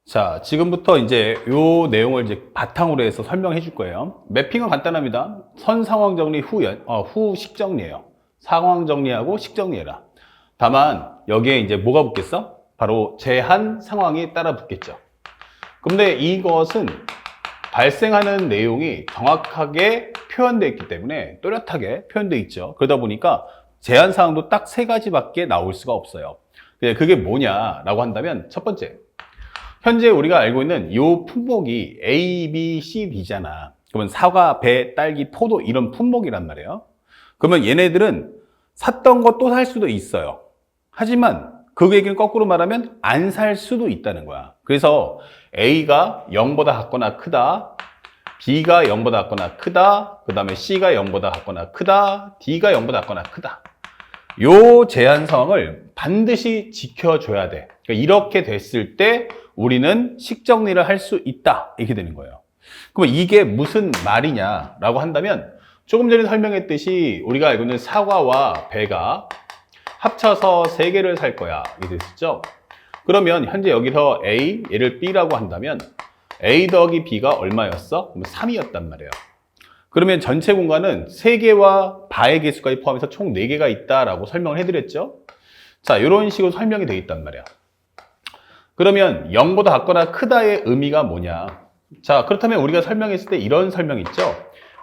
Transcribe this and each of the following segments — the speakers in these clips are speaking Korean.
자, 지금부터 이제 요 내용을 이제 바탕으로 해서 설명해 줄 거예요. 매핑은 간단합니다. 선 상황 정리 후 식 정리예요. 상황 정리하고 식 정리해라. 다만 여기에 이제 뭐가 붙겠어? 바로 제한 상황이 따라 붙겠죠. 근데 이것은 발생하는 내용이 정확하게 표현되어 있기 때문에 또렷하게 표현되어 있죠. 그러다 보니까 제한 사항도 딱 세 가지밖에 나올 수가 없어요. 그게 뭐냐라고 한다면 첫 번째, 현재 우리가 알고 있는 이 품목이 A, B, C, D잖아. 그러면 사과, 배, 딸기, 포도 이런 품목이란 말이에요. 그러면 얘네들은 샀던 거 또 살 수도 있어요. 하지만 그 얘기는 거꾸로 말하면 안 살 수도 있다는 거야. 그래서 A가 0보다 같거나 크다, B가 0보다 같거나 크다, 그 다음에 C가 0보다 같거나 크다, D가 0보다 같거나 크다. 요 제한 상황을 반드시 지켜줘야 돼. 그러니까 이렇게 됐을 때 우리는 식정리를 할 수 있다. 이렇게 되는 거예요. 그럼 이게 무슨 말이냐라고 한다면 조금 전에 설명했듯이 우리가 알고 있는 사과와 배가 합쳐서 3개를 살 거야. 이렇게 됐었죠? 그러면 현재 여기서 A, 얘를 B라고 한다면 A 더하기 B가 얼마였어? 그럼 3이었단 말이에요. 그러면 전체 공간은 3개와 바의 개수까지 포함해서 총 4개가 있다라고 설명을 해드렸죠? 자, 이런 식으로 설명이 되어 있단 말이야. 그러면 0보다 같거나 크다의 의미가 뭐냐? 자, 그렇다면 우리가 설명했을 때 이런 설명 있죠?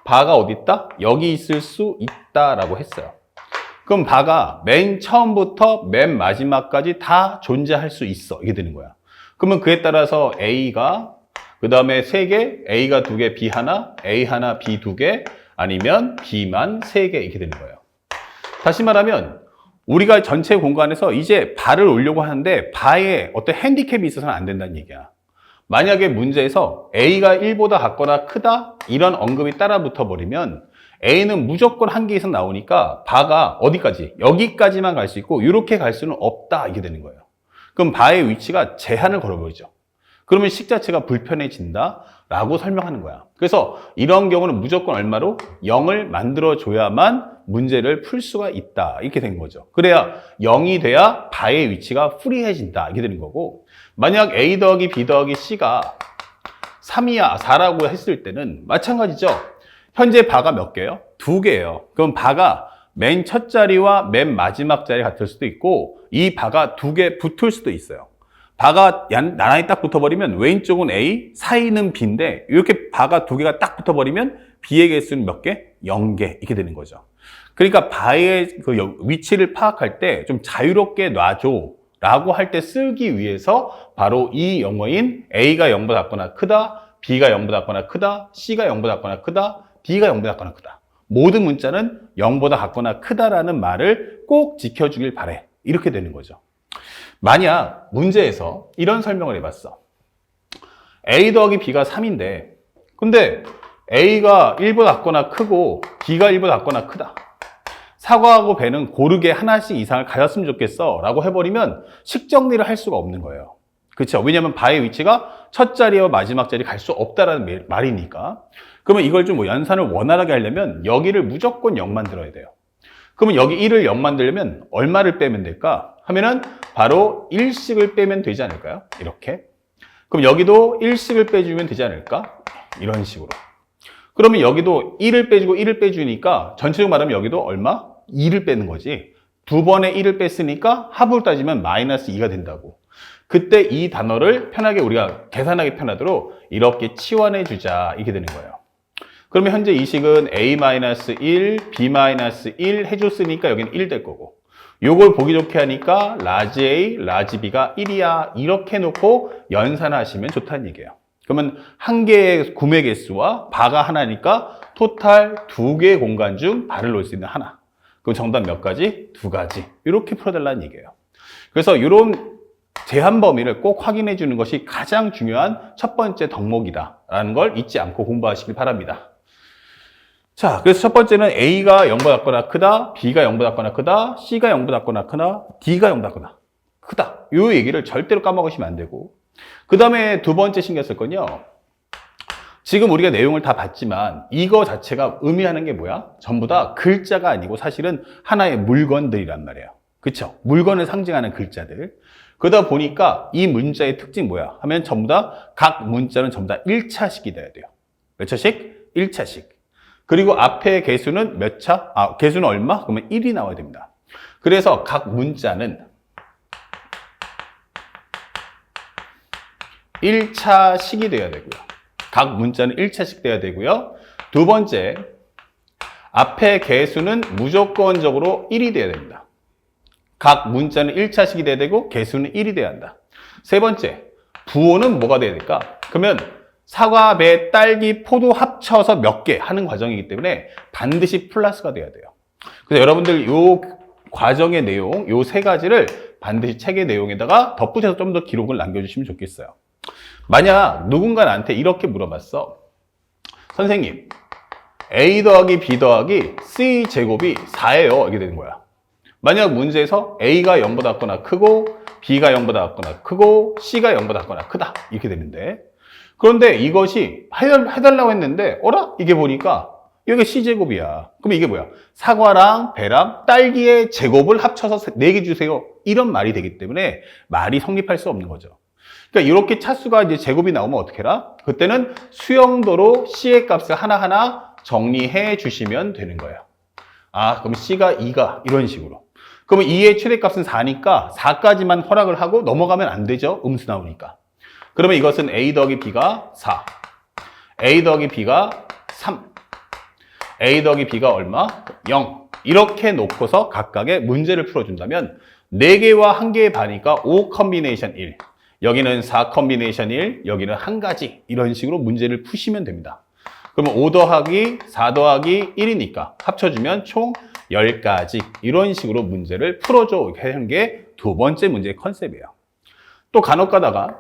바가 어디 있다? 여기 있을 수 있다라고 했어요. 그럼 바가 맨 처음부터 맨 마지막까지 다 존재할 수 있어. 이게 되는 거야. 그러면 그에 따라서 A가 그 다음에 3개, A가 2개, B 하나, A 하나, B 2개, 아니면 B만 3개 이렇게 되는 거예요. 다시 말하면 우리가 전체 공간에서 이제 바를 올려고 하는데 바에 어떤 핸디캡이 있어서는 안 된다는 얘기야. 만약에 문제에서 A가 1보다 같거나 크다 이런 언급이 따라 붙어버리면 A는 무조건 한 개 이상 나오니까 바가 어디까지? 여기까지만 갈 수 있고 이렇게 갈 수는 없다 이게 되는 거예요. 그럼 바의 위치가 제한을 걸어버리죠. 그러면 식 자체가 불편해진다 라고 설명하는 거야. 그래서 이런 경우는 무조건 얼마로? 0을 만들어줘야만 문제를 풀 수가 있다 이렇게 된 거죠. 그래야 0이 돼야 바의 위치가 프리해진다 이렇게 되는 거고, 만약 A 더하기 B 더하기 C가 3이야 4라고 했을 때는 마찬가지죠. 현재 바가 몇 개예요? 2개예요. 그럼 바가 맨 첫 자리와 맨 마지막 자리 같을 수도 있고 이 바가 2개 붙을 수도 있어요. 바가 나란히 딱 붙어버리면 왼쪽은 A, 사이는 B인데 이렇게 바가 2개가 딱 붙어버리면 B의 개수는 몇 개? 0개 이렇게 되는 거죠. 그러니까 바의 그 위치를 파악할 때 좀 자유롭게 놔줘 라고 할 때 쓰기 위해서 바로 이 영어인 A가 0보다 같거나 크다, B가 0보다 같거나 크다, C가 0보다 같거나 크다, D가 0보다 같거나 크다. 모든 문자는 0보다 같거나 크다라는 말을 꼭 지켜주길 바래. 이렇게 되는 거죠. 만약 문제에서 이런 설명을 해봤어. A 더하기 B가 3인데 근데 A가 1보다 같거나 크고 B가 1보다 같거나 크다. 사과하고 배는 고르게 하나씩 이상을 가졌으면 좋겠어 라고 해버리면 식정리를 할 수가 없는 거예요. 그렇죠? 왜냐하면 바의 위치가 첫 자리와 마지막 자리 갈 수 없다라는 말이니까. 그러면 이걸 좀 연산을 원활하게 하려면 여기를 무조건 0 만들어야 돼요. 그러면 여기 1을 0 만들려면 얼마를 빼면 될까? 하면은 바로 1씩을 빼면 되지 않을까요? 이렇게. 그럼 여기도 1씩을 빼주면 되지 않을까? 이런 식으로. 그러면 여기도 1을 빼주고 1을 빼주니까 전체적으로 말하면 여기도 얼마? 2를 빼는 거지. 2번에 1을 뺐으니까 합을 따지면 마이너스 2가 된다고. 그때 이 단어를 편하게 우리가 계산하기 편하도록 이렇게 치환해 주자 이렇게 되는 거예요. 그러면 현재 이 식은 A-1, B-1 해줬으니까 여기는 1 될 거고, 요걸 보기 좋게 하니까 라지 A, 라지 B가 1이야 이렇게 놓고 연산하시면 좋다는 얘기예요. 그러면 한 개의 구매 개수와 바가 하나니까 토탈 2개의 공간 중 바를 놓을 수 있는 하나. 그럼 정답 몇 가지? 2가지. 이렇게 풀어달라는 얘기예요. 그래서 이런 제한 범위를 꼭 확인해 주는 것이 가장 중요한 첫 번째 덕목이다라는 걸 잊지 않고 공부하시길 바랍니다. 자, 그래서 첫 번째는 A가 0보다 같거나 크다, B가 0보다 같거나 크다, C가 0보다 같거나 크다, D가 0보다 같거나 크다. 이 얘기를 절대로 까먹으시면 안 되고, 그 다음에 두 번째 신경 쓸 건요. 지금 우리가 내용을 다 봤지만 이거 자체가 의미하는 게 뭐야? 전부 다 글자가 아니고 사실은 하나의 물건들이란 말이에요. 그쵸? 물건을 상징하는 글자들. 그러다 보니까 이 문자의 특징 뭐야? 하면 전부 다 각 문자는 전부 다 1차식이 돼야 돼요. 몇 차식? 1차식. 그리고 앞에 개수는 몇 차? 개수는 얼마? 그러면 1이 나와야 됩니다. 그래서 각 문자는 1차식이 돼야 되고요. 각 문자는 1차식 돼야 되고요. 두 번째, 앞에 개수는 무조건적으로 1이 돼야 됩니다. 각 문자는 1차식이 돼야 되고 개수는 1이 돼야 한다. 세 번째, 부호는 뭐가 돼야 될까? 그러면 사과, 배, 딸기, 포도 합쳐서 몇 개 하는 과정이기 때문에 반드시 플러스가 돼야 돼요. 그래서 여러분들 이 과정의 내용, 이 세 가지를 반드시 책의 내용에다가 덧붙여서 좀 더 기록을 남겨주시면 좋겠어요. 만약 누군가 나한테 이렇게 물어봤어. 선생님, A 더하기 B 더하기 C 제곱이 4예요. 이렇게 되는 거야. 만약 문제에서 A가 0보다 작거나 크고 B가 0보다 작거나 크고 C가 0보다 작거나 크다. 이렇게 되는데 그런데 이것이 해달라고 했는데 어라? 이게 보니까 이게 C제곱이야. 그럼 이게 뭐야? 사과랑 배랑 딸기의 제곱을 합쳐서 4개 주세요. 이런 말이 되기 때문에 말이 성립할 수 없는 거죠. 그러니까 이렇게 차수가 이제 제곱이 나오면 어떻게 해라? 그때는 수영도로 C의 값을 하나하나 정리해 주시면 되는 거예요. 그럼 C가 2가 이런 식으로. 그러면 2의 최대값은 4니까 4까지만 허락을 하고 넘어가면 안 되죠. 음수 나오니까. 그러면 이것은 A 더하기 B가 4, A 더하기 B가 3, A 더하기 B가 얼마? 0. 이렇게 놓고서 각각의 문제를 풀어준다면 4개와 1개의 반이니까 5 컨비네이션 1. 여기는 4 컨비네이션 1, 여기는 한 가지. 이런 식으로 문제를 푸시면 됩니다. 그러면 5 더하기 4 더하기 1이니까 합쳐주면 총 10가지. 이런 식으로 문제를 풀어줘. 이렇게 하는 게 두 번째 문제의 컨셉이에요. 또 간혹 가다가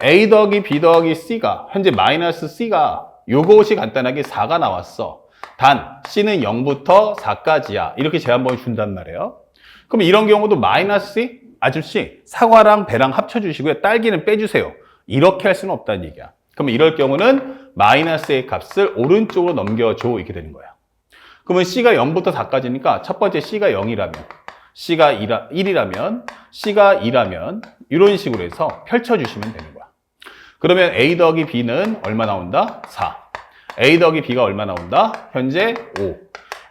A 더하기 B 더하기 C가 현재 마이너스 C가 요것이 간단하게 4가 나왔어. 단 C는 0부터 4까지야. 이렇게 제한번호 준단 말이에요. 그럼 이런 경우도 마이너스 C? 아저씨 사과랑 배랑 합쳐주시고요. 딸기는 빼주세요. 이렇게 할 수는 없다는 얘기야. 그러면 이럴 경우는 마이너스의 값을 오른쪽으로 넘겨줘. 이렇게 되는 거야. 그러면 C가 0부터 4까지니까 첫 번째 C가 0이라면 C가 1이라면 C가 2라면 이런 식으로 해서 펼쳐주시면 되는 거야. 그러면 A 더하기 B는 얼마 나온다? 4. A 더하기 B가 얼마 나온다? 현재 5.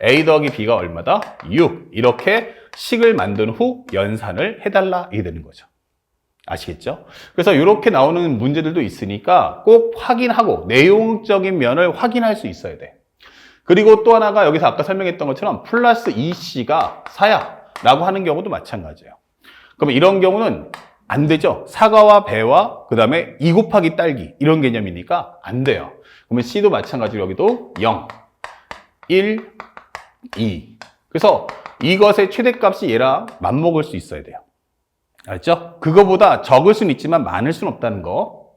A 더하기 B가 얼마다? 6. 이렇게 식을 만든 후 연산을 해달라 이게 되는 거죠. 아시겠죠? 그래서 이렇게 나오는 문제들도 있으니까 꼭 확인하고 내용적인 면을 확인할 수 있어야 돼. 그리고 또 하나가 여기서 아까 설명했던 것처럼 플러스 2C가 4야 라고 하는 경우도 마찬가지예요. 그러면 이런 경우는 안 되죠. 사과와 배와 그 다음에 2 곱하기 딸기 이런 개념이니까 안 돼요. 그러면 C도 마찬가지로 여기도 0, 1, 2. 그래서 이것의 최대값이 얘랑 맞먹을 수 있어야 돼요. 알죠? 그거보다 적을 수는 있지만 많을 수는 없다는 거.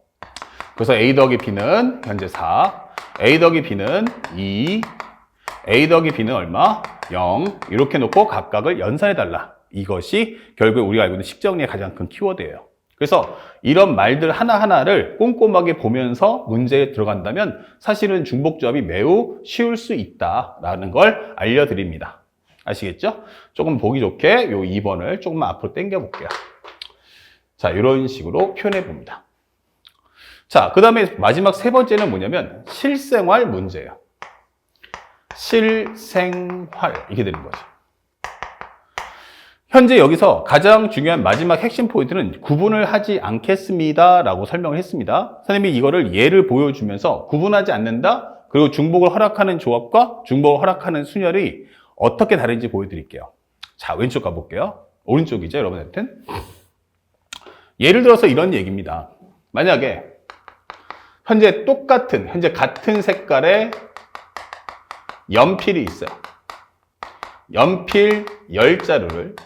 그래서 A 더하기 B는 현재 4, A 더하기 B는 2, A 더하기 B는 얼마? 0. 이렇게 놓고 각각을 연산해달라. 이것이 결국에 우리가 알고 있는 식정리의 가장 큰 키워드예요. 그래서 이런 말들 하나하나를 꼼꼼하게 보면서 문제에 들어간다면 사실은 중복조합이 매우 쉬울 수 있다라는 걸 알려드립니다. 아시겠죠? 조금 보기 좋게 요 2번을 조금만 앞으로 당겨 볼게요. 자, 이런 식으로 표현해 봅니다. 자, 그 다음에 마지막 세 번째는 뭐냐면 실생활 문제예요. 실생활 이렇게 되는 거죠. 현재 여기서 가장 중요한 마지막 핵심 포인트는 구분을 하지 않겠습니다 라고 설명을 했습니다. 선생님이 이거를 예를 보여주면서 구분하지 않는다 그리고 중복을 허락하는 조합과 중복을 허락하는 순열이 어떻게 다른지 보여드릴게요. 자, 왼쪽 가볼게요. 오른쪽이죠 여러분한테. 예를 들어서 이런 얘기입니다. 만약에 현재 같은 색깔의 연필이 있어요. 연필 10자루를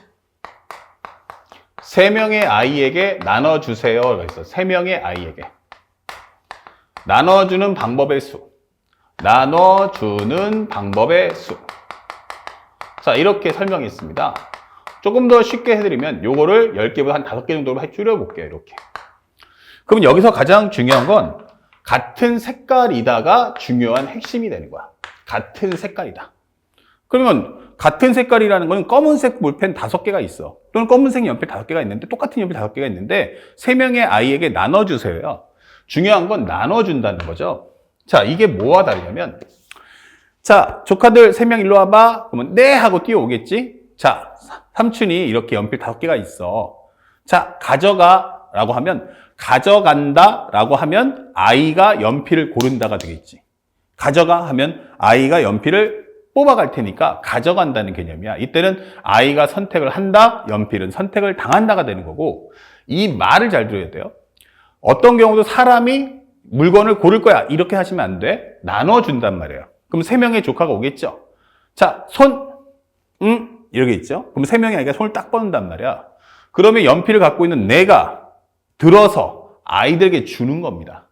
3명의 아이에게 나눠주세요. 그래서 3명의 아이에게. 나눠주는 방법의 수. 나눠주는 방법의 수. 자, 이렇게 설명했습니다. 조금 더 쉽게 해드리면 요거를 10개보다 한 5개 정도로 줄여볼게요. 이렇게. 그럼 여기서 가장 중요한 건 같은 색깔이다가 중요한 핵심이 되는 거야. 같은 색깔이다. 그러면 같은 색깔이라는 거는 검은색 볼펜 5개가 있어. 또는 검은색 연필 5개가 있는데, 똑같은 연필 5개가 있는데, 3명의 아이에게 나눠주세요. 중요한 건 나눠준다는 거죠. 자, 이게 뭐와 다르냐면, 자, 조카들 3명 일로 와봐. 그러면 네 하고 뛰어오겠지? 자, 삼촌이 이렇게 연필 5개가 있어. 자, 가져가 라고 하면, 가져간다 라고 하면 아이가 연필을 고른다가 되겠지. 가져가 하면 아이가 연필을 뽑아갈 테니까 가져간다는 개념이야. 이때는 아이가 선택을 한다, 연필은 선택을 당한다가 되는 거고, 이 말을 잘 들어야 돼요. 어떤 경우도 사람이 물건을 고를 거야 이렇게 하시면 안 돼. 나눠준단 말이에요. 그럼 3명의 조카가 오겠죠. 자, 손, 이렇게 있죠. 그럼 3명의 아이가 손을 딱 뻗는단 말이야. 그러면 연필을 갖고 있는 내가 들어서 아이들에게 주는 겁니다.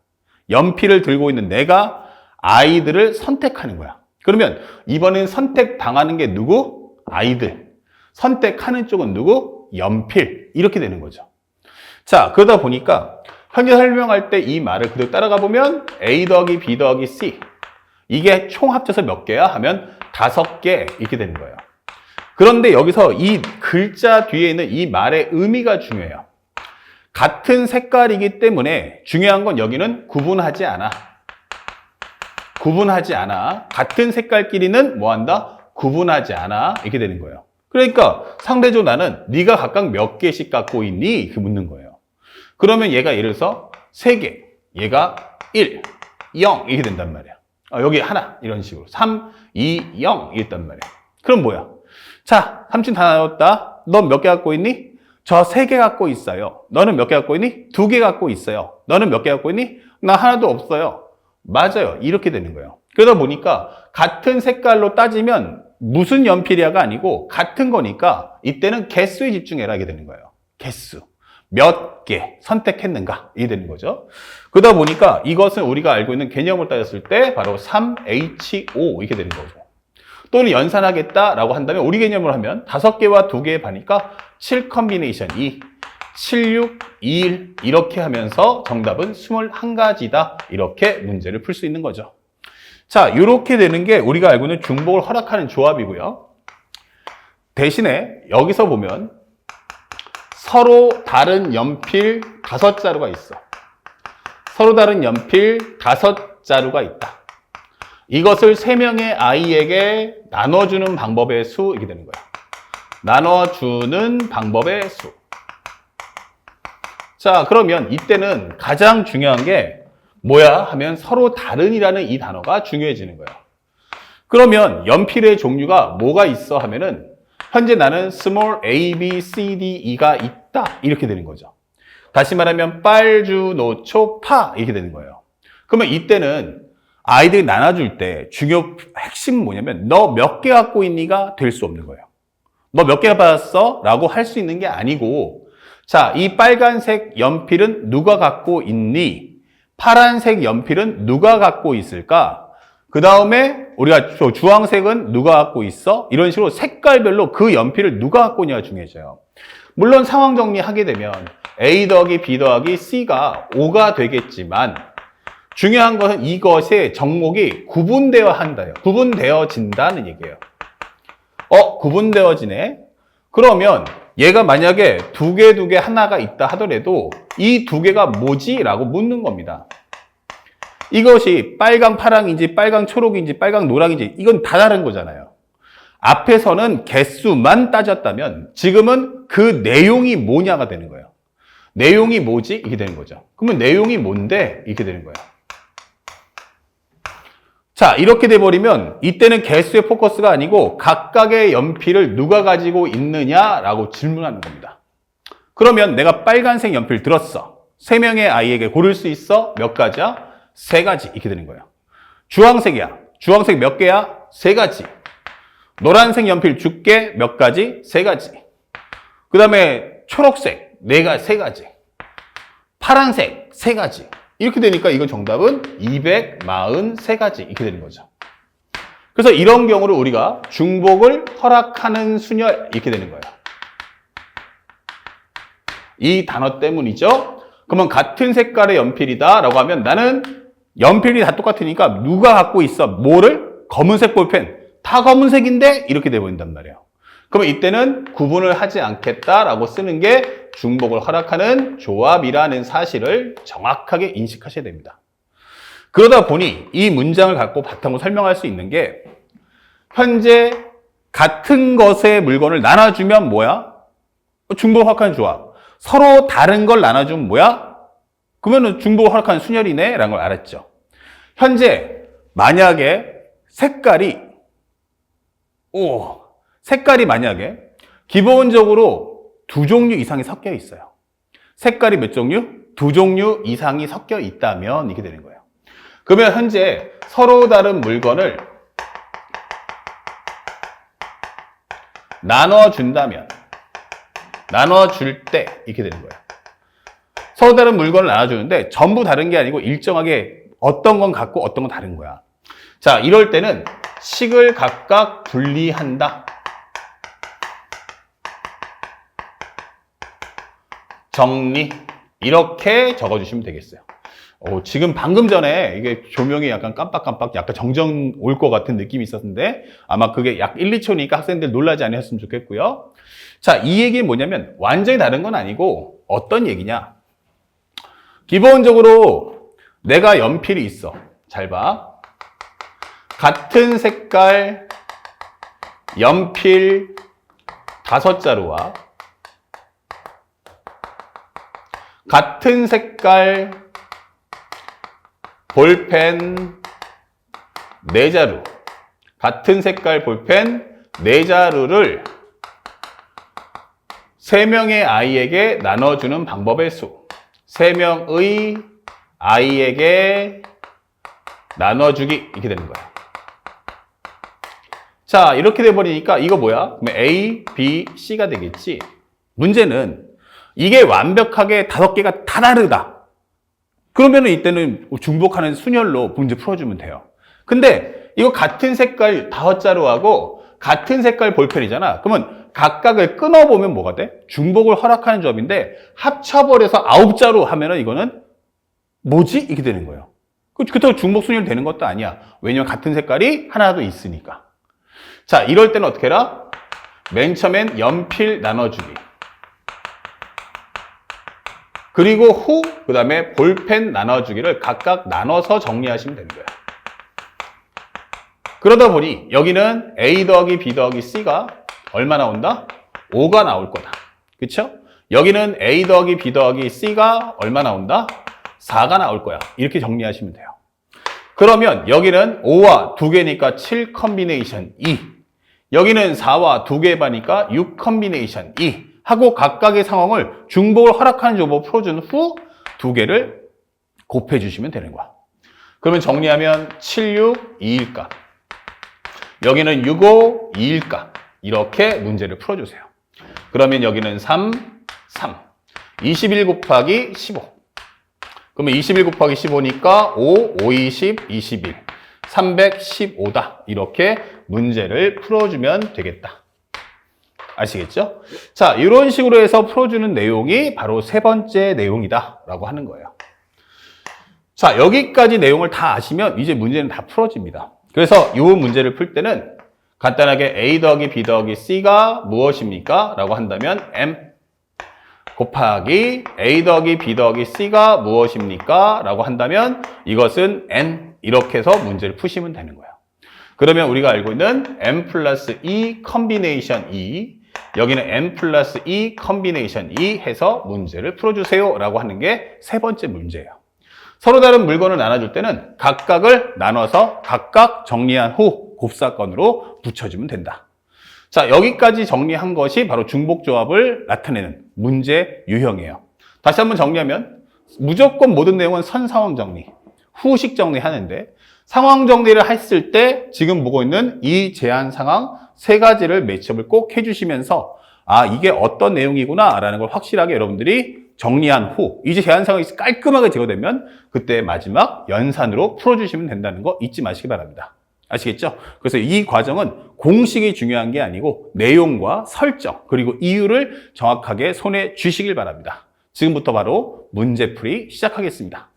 연필을 들고 있는 내가 아이들을 선택하는 거야. 그러면 이번엔 선택당하는 게 누구? 아이들. 선택하는 쪽은 누구? 연필. 이렇게 되는 거죠. 자, 그러다 보니까 현재 설명할 때 이 말을 그대로 따라가 보면 A 더하기 B 더하기 C. 이게 총 합쳐서 몇 개야? 하면 5개 이렇게 되는 거예요. 그런데 여기서 이 글자 뒤에 있는 이 말의 의미가 중요해요. 같은 색깔이기 때문에 중요한 건 여기는 구분하지 않아. 구분하지 않아. 같은 색깔끼리는 뭐한다? 구분하지 않아. 이렇게 되는 거예요. 그러니까 상대적으로 나는 네가 각각 몇 개씩 갖고 있니? 이렇게 묻는 거예요. 그러면 얘가 예를 들어서 3개, 얘가 1, 0 이렇게 된단 말이야. 여기 하나 이런 식으로 3, 2, 0 이랬단 말이야. 그럼 뭐야? 자, 삼촌 다 나눴다. 넌 몇 개 갖고 있니? 저 3개 갖고 있어요. 너는 몇 개 갖고 있니? 2개 갖고 있어요. 너는 몇 개 갖고 있니? 나 하나도 없어요. 맞아요. 이렇게 되는 거예요. 그러다 보니까 같은 색깔로 따지면 무슨 연필이야가 아니고 같은 거니까 이때는 개수에 집중해라 이게 되는 거예요. 개수. 몇 개 선택했는가 이게 되는 거죠. 그러다 보니까 이것은 우리가 알고 있는 개념을 따졌을 때 바로 3H5 이렇게 되는 거죠. 또는 연산하겠다라고 한다면 우리 개념으로 하면 5개와 2개의 반이니까 7 컨비네이션 2, 7, 6, 2, 1 이렇게 하면서 정답은 21가지다. 이렇게 문제를 풀 수 있는 거죠. 자, 이렇게 되는 게 우리가 알고 있는 중복을 허락하는 조합이고요. 대신에 여기서 보면 서로 다른 연필 5자루가 있어. 서로 다른 연필 5자루가 있다. 이것을 3명의 아이에게 나눠주는 방법의 수 이렇게 되는 거야. 나눠주는 방법의 수. 자, 그러면 이때는 가장 중요한 게 뭐야 하면 서로 다른이라는 이 단어가 중요해지는 거예요. 그러면 연필의 종류가 뭐가 있어 하면은 현재 나는 small a, b, c, d, e가 있다 이렇게 되는 거죠. 다시 말하면 빨, 주, 노, 초, 파 이렇게 되는 거예요. 그러면 이때는 아이들이 나눠줄 때 중요 핵심은 뭐냐면 너 몇 개 갖고 있니가 될 수 없는 거예요. 너 몇 개 받았어? 라고 할 수 있는 게 아니고 자, 이 빨간색 연필은 누가 갖고 있니? 파란색 연필은 누가 갖고 있을까? 그 다음에 우리가 주황색은 누가 갖고 있어? 이런 식으로 색깔별로 그 연필을 누가 갖고 있냐가 중요해져요. 물론 상황 정리하게 되면 A 더하기 B 더하기 C가 5가 되겠지만 중요한 것은 이것의 정목이 구분되어야 한다요. 구분되어진다는 얘기예요. 구분되어지네? 그러면 얘가 만약에 2개 하나가 있다 하더라도 이 2개가 뭐지? 라고 묻는 겁니다. 이것이 빨강 파랑인지 빨강 초록인지 빨강 노랑인지 이건 다 다른 거잖아요. 앞에서는 개수만 따졌다면 지금은 그 내용이 뭐냐가 되는 거예요. 내용이 뭐지? 이게 되는 거죠. 그러면 내용이 뭔데? 이렇게 되는 거예요. 자, 이렇게 돼버리면 이때는 개수의 포커스가 아니고 각각의 연필을 누가 가지고 있느냐라고 질문하는 겁니다. 그러면 내가 빨간색 연필 들었어. 3명의 아이에게 고를 수 있어? 몇 가지야? 3가지 이렇게 되는 거예요. 주황색이야. 주황색 몇 개야? 3가지. 노란색 연필 줄게 몇 가지? 3가지. 그 다음에 초록색 3가지. 파란색 3가지. 이렇게 되니까 이건 정답은 243가지 이렇게 되는 거죠. 그래서 이런 경우를 우리가 중복을 허락하는 순열 이렇게 되는 거예요. 이 단어 때문이죠. 그러면 같은 색깔의 연필이다 라고 하면 나는 연필이 다 똑같으니까 누가 갖고 있어? 뭐를? 검은색 볼펜 다 검은색인데 이렇게 돼버린단 말이에요. 그러면 이때는 구분을 하지 않겠다라고 쓰는 게 중복을 허락하는 조합이라는 사실을 정확하게 인식하셔야 됩니다. 그러다 보니 이 문장을 갖고 바탕으로 설명할 수 있는 게 현재 같은 것의 물건을 나눠주면 뭐야? 중복을 허락하는 조합. 서로 다른 걸 나눠주면 뭐야? 그러면 중복을 허락하는 순열이네 라는 걸 알았죠. 현재 만약에 색깔이 만약에 기본적으로 2종류 이상이 섞여 있어요. 색깔이 몇 종류? 2종류 이상이 섞여 있다면 이렇게 되는 거예요. 그러면 현재 서로 다른 물건을 나눠준다면, 나눠줄 때 이렇게 되는 거예요. 서로 다른 물건을 나눠주는데 전부 다른 게 아니고 일정하게 어떤 건 같고 어떤 건 다른 거야. 자, 이럴 때는 식을 각각 분리한다. 정리. 이렇게 적어주시면 되겠어요. 지금 방금 전에 이게 조명이 약간 깜빡깜빡 약간 정정 올 것 같은 느낌이 있었는데 아마 그게 약 1, 2초니까 학생들 놀라지 않으셨으면 좋겠고요. 자, 이 얘기는 뭐냐면 완전히 다른 건 아니고 어떤 얘기냐. 기본적으로 내가 연필이 있어. 잘 봐. 같은 색깔 연필 5자루와 같은 색깔 볼펜 4자루, 같은 색깔 볼펜 4자루를 3명의 아이에게 나눠주는 방법의 수. 3명의 아이에게 나눠주기. 이렇게 되는 거야. 자, 이렇게 돼버리니까 이거 뭐야? 그러면 A, B, C가 되겠지. 문제는 이게 완벽하게 5개가 다 다르다. 그러면 이때는 중복하는 순열로 문제 풀어주면 돼요. 근데 이거 같은 색깔 5자루하고 같은 색깔 볼펜이잖아. 그러면 각각을 끊어보면 뭐가 돼? 중복을 허락하는 조합인데 합쳐버려서 9자루 하면은 이거는 뭐지? 이렇게 되는 거예요. 그렇다고 중복 순열 되는 것도 아니야. 왜냐면 같은 색깔이 하나도 있으니까. 자, 이럴 때는 어떻게 해라? 맨 처음엔 연필 나눠주기. 그리고 그 다음에 볼펜 나눠주기를 각각 나눠서 정리하시면 되는 거예요. 그러다 보니 여기는 A 더하기 B 더하기 C가 얼마 나온다? 5가 나올 거다. 그쵸? 여기는 A 더하기 B 더하기 C가 얼마 나온다? 4가 나올 거야. 이렇게 정리하시면 돼요. 그러면 여기는 5와 2개니까 7 컨비네이션 2. 여기는 4와 2개 반이니까 6 컨비네이션 2. 하고 각각의 상황을 중복을 허락하는 조법을 풀어준 후 2개를 곱해 주시면 되는 거야. 그러면 정리하면 7, 6, 2일 값. 여기는 6, 5, 2일 값. 이렇게 문제를 풀어주세요. 그러면 여기는 3, 3. 21 곱하기 15. 그러면 21 곱하기 15니까 5, 5, 20, 21. 315다. 이렇게 문제를 풀어주면 되겠다. 아시겠죠? 자, 이런 식으로 해서 풀어주는 내용이 바로 3번째 내용이다 라고 하는 거예요. 자, 여기까지 내용을 다 아시면 이제 문제는 다 풀어집니다. 그래서 이 문제를 풀 때는 간단하게 A 더하기 B 더하기 C가 무엇입니까? 라고 한다면 M 곱하기 A 더하기 B 더하기 C가 무엇입니까? 라고 한다면 이것은 N. 이렇게 해서 문제를 푸시면 되는 거예요. 그러면 우리가 알고 있는 M 플러스 E 컨비네이션 E, 여기는 M 플러스 E 컨비네이션 E 해서 문제를 풀어주세요 라고 하는 게 3번째 문제예요. 서로 다른 물건을 나눠줄 때는 각각을 나눠서 각각 정리한 후 곱사건으로 붙여주면 된다. 자, 여기까지 정리한 것이 바로 중복조합을 나타내는 문제 유형이에요. 다시 한번 정리하면 무조건 모든 내용은 선상황 정리, 후식 정리하는데 상황 정리를 했을 때 지금 보고 있는 이 제한 상황 3가지를 매치업을 꼭 해주시면서 아, 이게 어떤 내용이구나 라는 걸 확실하게 여러분들이 정리한 후 이제 제한 상황이 깔끔하게 제거되면 그때 마지막 연산으로 풀어주시면 된다는 거 잊지 마시기 바랍니다. 아시겠죠? 그래서 이 과정은 공식이 중요한 게 아니고 내용과 설정 그리고 이유를 정확하게 손에 쥐시길 바랍니다. 지금부터 바로 문제풀이 시작하겠습니다.